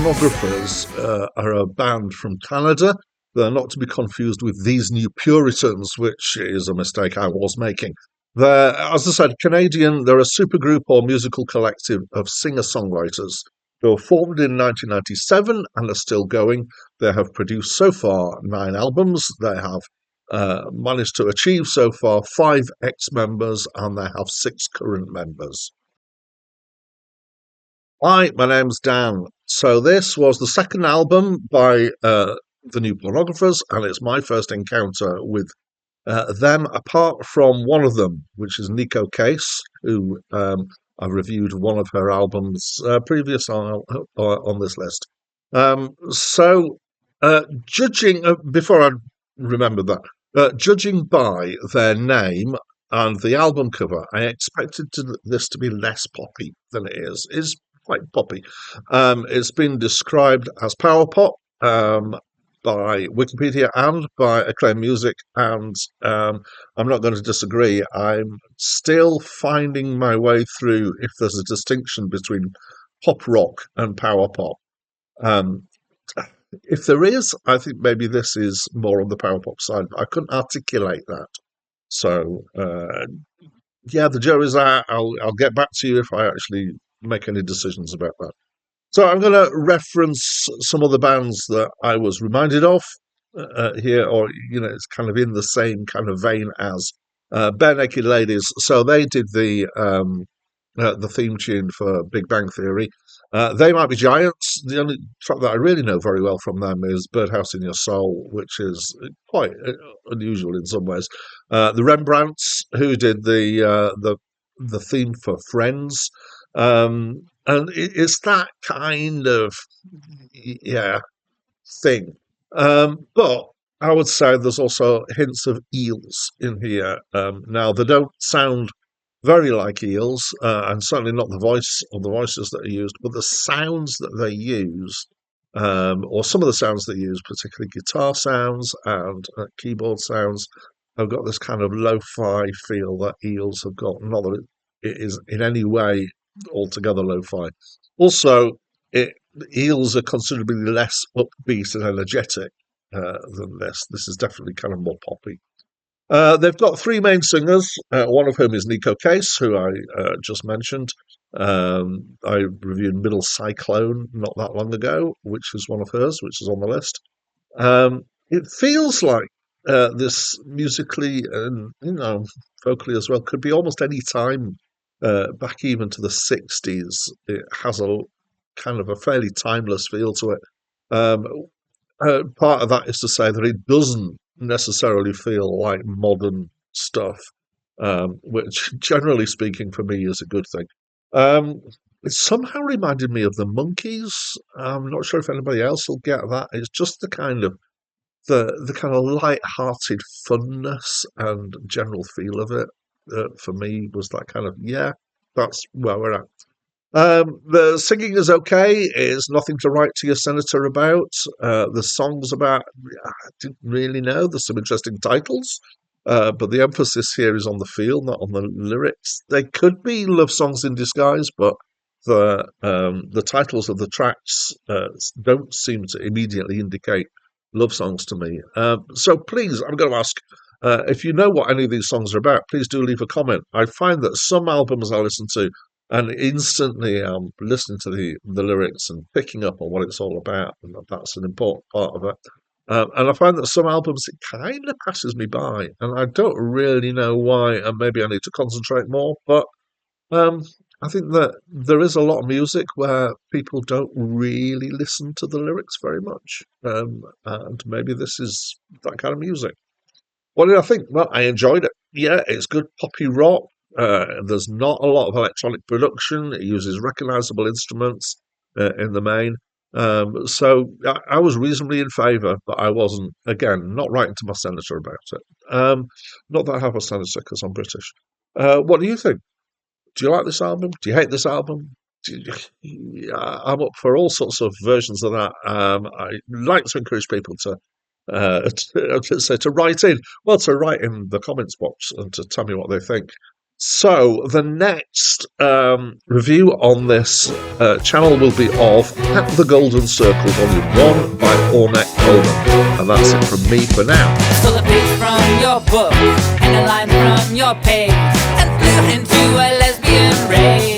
Pornographers are a band from Canada. They're not to be confused with These New Puritans, which is a mistake I was making. They're, as I said, Canadian. They're a supergroup or musical collective of singer-songwriters. They were formed in 1997 and are still going. They have produced so far 9 albums. They have managed to achieve so far 5 ex-members, and they have 6 current members. Hi, my name's Dan. So this was the second album by the New Pornographers, and it's my first encounter with them, apart from one of them, which is Nico Case, who I reviewed one of her albums previous on this list. Judging, before I remember that, judging by their name and the album cover, I expected this to be less poppy than it is. It's quite poppy. It's been described as power pop by Wikipedia and by Acclaimed Music, and I'm not going to disagree. I'm still finding my way through if there's a distinction between pop rock and power pop. If there is, I think maybe this is more on the power pop side, but I couldn't articulate that. So, yeah, the jury's out. I'll get back to you if I actually make any decisions about that. So I'm going to reference some of the bands that I was reminded of here, or it's kind of in the same kind of vein as Bare Naked Ladies. So they did the theme tune for Big Bang Theory. They Might Be Giants. The only track that I really know very well from them is Birdhouse in Your Soul, which is quite unusual in some ways. The Rembrandts, who did the theme for Friends. And it's that kind of thing. But I would say there's also hints of eels in here. Now they don't sound very like eels, and certainly not the voice or the voices that are used, but the sounds that they use, or some of the sounds they use, particularly guitar sounds and keyboard sounds, have got this kind of lo-fi feel that eels have got. Not that it is in any way altogether lo-fi. Also, eels are considerably less upbeat and energetic than this. This is definitely kind of more poppy. They've got 3 main singers, one of whom is Nico Case, who I just mentioned. I reviewed Middle Cyclone not that long ago, which is one of hers, which is on the list. It feels like this musically and vocally as well could be almost any time back even to the 60s. It has a kind of a fairly timeless feel to it. Part of that is to say that it doesn't necessarily feel like modern stuff, which generally speaking for me is a good thing. It somehow reminded me of the Monkees. I'm not sure if anybody else will get that. It's just the kind of light-hearted funness and general feel of it. For me, was that kind of that's where we're at. The singing is okay. It's nothing to write to your senator about. The songs about, I didn't really know. There's some interesting titles, but the emphasis here is on the feel, not on the lyrics. They could be love songs in disguise, but the titles of the tracks don't seem to immediately indicate love songs to me. So please, I'm going to ask, if you know what any of these songs are about, please do leave a comment. I find that some albums I listen to, and instantly I'm listening to the lyrics and picking up on what it's all about, and that's an important part of it. And I find that some albums, it kind of passes me by, and I don't really know why, and maybe I need to concentrate more, but I think that there is a lot of music where people don't really listen to the lyrics very much, and maybe this is that kind of music. What did I think? Well, I enjoyed it. Yeah, it's good poppy rock. There's not a lot of electronic production. It uses recognizable instruments in the main. So I was reasonably in favour, but I wasn't, again, not writing to my senator about it. Not that I have a senator because I'm British. What do you think? Do you like this album? Do you hate this album? I'm up for all sorts of versions of that. I like to encourage people to write in. Well, to write in the comments box and to tell me what they think. So the next review on this channel will be of At the Golden Circle Volume 1 by Ornette Coleman. And that's it from me for now. Stole a page from your book and a line from your page and flew into a lesbian rave.